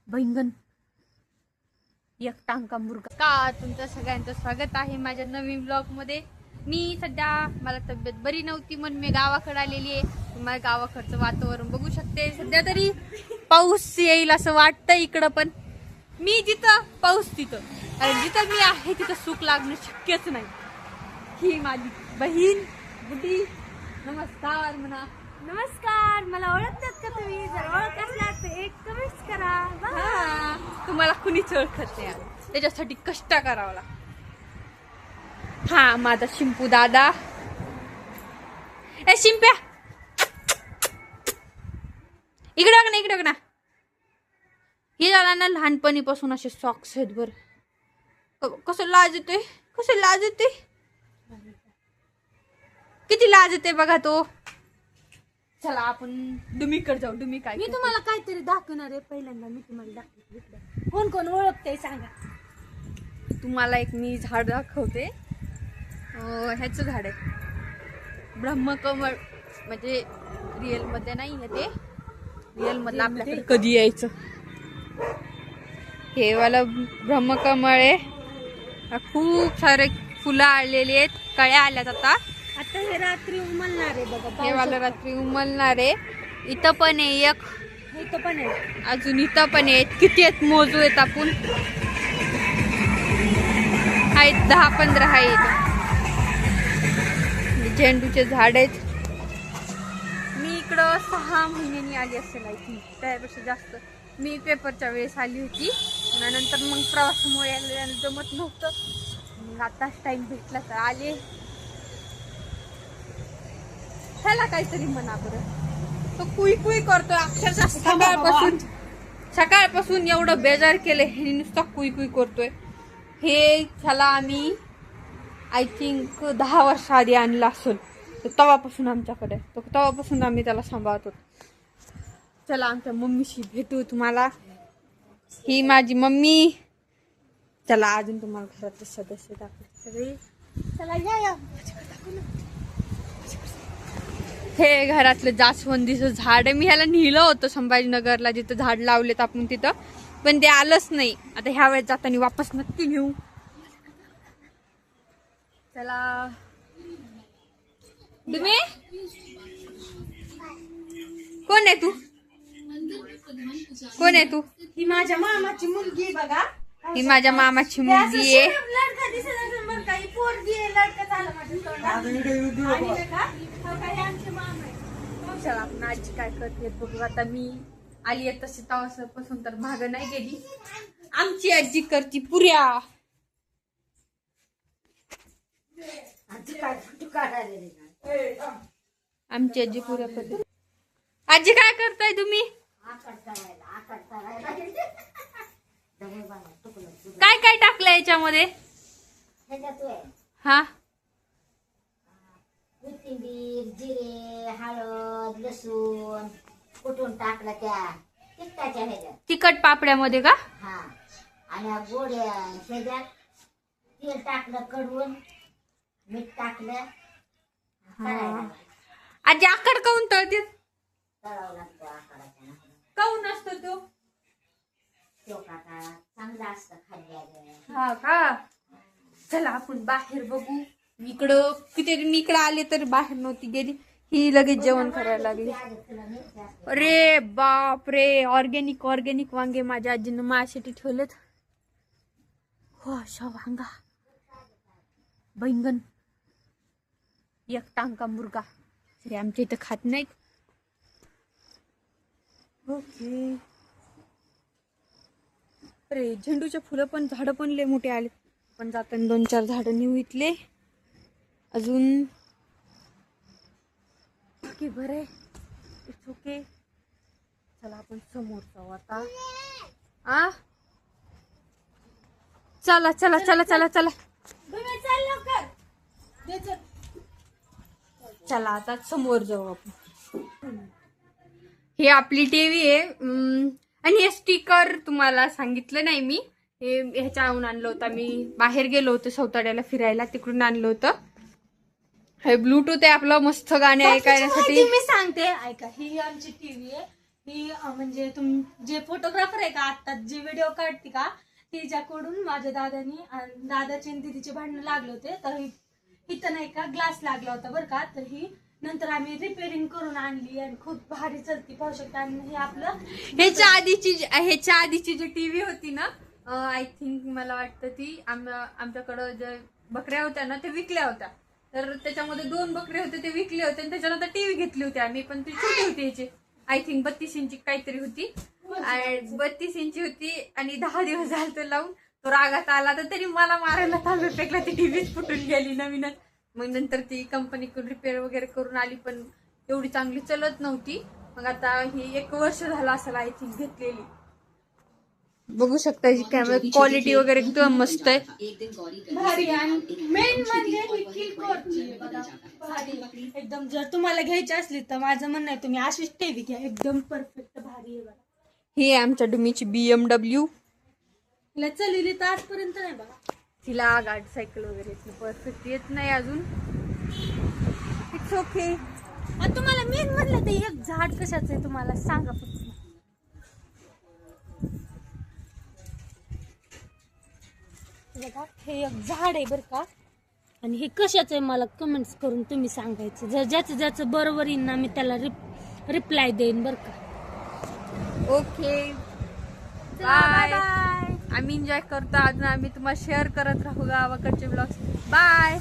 बैंगन एक टांका मुर्गा का तुमचं सगळ्यांचं स्वागत आहे माझ्या नवीन ब्लॉग मध्ये। मी सध्या मला तब्येत बरी नव्हती म्हणून मी गावाकडे आलेली आहे। तुम्हाला गावाकडचं वातावरण बघू शकते। सध्या तरी पाऊस येईल असं वाटतं इकडं, पण मी जिथं पाऊस तिथं आणि जिथं मी आहे तिथं सुख लागणं शक्यच नाही। ही माझी बहीण बुड्डी नमस्कार म्हणा। नमस्कार, मला ओळखतात का तुम्ही? जर ओळख असल्यास तर एक कमेंट करा। हा, तुम्हाला कुणीच ओळखत नाही, त्याच्यासाठी कष्ट करावं लागतं। हा माझा शिंपू दादा। ए शिंप्या इकडे बघ ना, इकडे बघ ना। हे झाला ना लहानपणीपासून असे सॉक्स आहेत बर। कसं लाज येते, कसं लाज येते, किती लाज येते बघा तो। चला आपण डुमीकडे जाऊ। डुमी काय मी तुम्हाला काहीतरी दाखवणार आहे। पहिल्यांदा मी तुम्हाला दाखवते, कोण कोण ओळखते सांगा। तुम्हाला एक मी झाड दाखवते। ह्याचं झाड आहे ब्रह्मकमळ, म्हणजे रिअल मध्ये नाही आहे ते, रिअल मधलं आपल्याकडे कधी यायचं। हे वाला ब्रह्मकमळ आहे, खूप सारे फुलं आलेली आहेत, कळ्या आल्यात आता हे रात्री उमलणार आहे बघा। हे वाला रात्री उमलणार आहे। इथं पण आहे एक, इथं पण आहे, अजून इथं पण आहेत। किती आहेत मोजू येत आपण, आहेत 10-15 आहेत। झेंडूचे झाड आहेत। मी इकडं 6 महिन्यांनी आली असेल आय थिंक, त्यापेक्षा जास्त। मी पेपरच्या वेळेस आली होती, नंतर मग प्रवासामुळे यायला जमत नव्हतं, मग आताच टाइम भेटला तर आले। ह्याला काहीतरी म्हणा बरं, तो कुई कुई करतोय अक्षरशः सकाळपासून एवढं बेजार केलंय, हे नुसतं कुई कुई करतोय। हे ह्याला आम्ही आय थिंक 10 वर्ष आधी आणला असेल, तर तेव्हापासून आमच्याकडे, तेव्हापासून आम्ही त्याला सांभाळत होतो। चला आमच्या मम्मीशी भेटू तुम्हाला। ही माझी मम्मी। चला अजून तुम्हाला घरातले सदस्य दाखवते सगळे। चला या। हे घरातलं जास्वंदीचं झाड आहे। मी ह्याला नेलं होतं संभाजीनगरला, जिथं झाड लावलेत आपण तिथं, पण ते आलंच नाही। आता ह्या वेळेस जाताना वापस नक्की नेऊ। चला तुम्ही कोण आहे तू, कोण आहे तू? ही माझ्या मामाची मुलगी बघा। ही माझ्या मामाची मुलगी आहे। लडका दिसत असेल बरं का, ही पोरगी आहे, लडका झाला माझ्या तोंडात। आणि बघा, हो का, हे आमचे मामा आहे। चला आपण आजी काय करते बघू। आता मी आली आहे तशी तवापासून तर माग नाही गेली। आमची आजी करती पुऱ्या। आमची आजी पुऱ्या करते। आजी काय करताय तुम्ही? काय काय टाकलं याच्यामध्ये? हा, कोथिंबीर, जिरे, हळद, लसूण कुटून टाकलं त्या तिखटाच्या ह्याच्यात। तिखट पापड्यामध्ये का? हा, आणि गोड्या ह्याच्यात तेल टाकलं, कडवून मीठ टाकलं, आजी आकार काऊन तळते? तळावं लागतो आकाराच्या। काऊन असतो तो? चोकाटा चांगला असतं खाल्ल्यावर। हा का? चला आपण बाहेर बघू। इकडं किती मी इकडं आले तर बाहेर नव्हती गेली, ही लगेच जेवण करायला लागली। अरे बाप रे, ऑर्गेनिक ऑर्गेनिक वांगे माझ्या आजीनं माझ्यासाठी ठेवलेत। हो अशा वांगा, बैंगन एक टांका मुर्गा। तरी आमच्या इथं खात नाहीत। ओके, अरे झेंडूचे फुलं पण झाडं पण लय मोठे आले, पण जाताना 2-4 झाडं नेऊ इथले अजून। ओके बरे, इट्स ओके। चला आपण समोर जाऊ आता। आ चला चला चला चला चला तुम्ही चल लवकर। चला आता समोर जाऊ आपण। ही आपली टीव्ही आहे, आणि हे स्टिकर तुम्हाला सांगितलं नाही मी, हे ह्याच्याहून आणलं होतं। मी बाहेर गेलो होतो सौताड्याला फिरायला, तिकडून आणलं होतं। हे ब्लूटूथ आहे आपलं, मस्त गाणे ऐकण्यासाठी। मी सांगते ऐका, ही आमची टीव्ही आहे। ही म्हणजे जे फोटोग्राफर आहे का आता जी व्हिडिओ काढते का तिच्याकडून माझ्या दादानी आणि दादाचे आणि दीदीचे भांडण लागले होते. तर इथं नाही का ग्लास लागला होता बरं का. तर ही नंतर आम्ही रिपेअरिंग करून आणली आणि खूप भारी चलती पाहू शकता. आणि हे आपलं ह्याच्या आधीची जी टीव्ही होती ना, आय थिंक मला वाटतं ती आमच्याकडं ज्या बकऱ्या होत्या ना ते विकल्या होत्या. तर त्याच्यामध्ये 2 बकरे होते ते विकले होते आणि त्याच्यानंतर टीव्ही घेतली होती आम्ही. पण ती छोटी होती याची, आय थिंक 32 इंची काहीतरी होती. 32 इंची होती आणि 10 दिवस झाले तो लावून. तो रागात आला तर तरी मला मारायला तांदूळ फेकला. ती टीव्हीच फुटून गेली नवीनच. मग नंतर ती कंपनीकडून रिपेअर वगैरे करून आली पण एवढी चांगली चलत नव्हती. मग आता ही 1 वर्ष झालं असेल आय थिंक घेतलेली. बघू शकता कॅमेरा क्वालिटी वगैरे एकदम मस्त आहे. भारी. आणि मेन म्हणजे ही किलकोरची आहे बघा, भारी एकदम. जर तुम्हाला घ्यायची असली तर माझं म्हणणं आहे तुम्ही अशीच टीव्ही घ्या, एकदम परफेक्ट भारी आहे बघा. ही आहे आमच्या डुमीची BMW. तिला चलिली तर आजपर्यंत नाही बघा. तिला गाडी सायकल वगैरे परफेक्ट येत नाही अजून. It's okay. आणि तुम्हाला मेन म्हणलं ते एक झाड कशाचं आहे तुम्हाला सांगा फक्त. बघा हे एक झाड आहे बरं का. आणि हे कशाचं आहे मला कमेंट्स करून तुम्ही सांगायचं. जर ज्याचं बरोबर येईन ना मी त्याला रिप्लाय देईन बरं का. Okay bye. आम्ही एन्जॉय करतो. अजून आम्ही तुम्हाला शेअर करत राहू गावाकडचे ब्लॉग्स. बाय.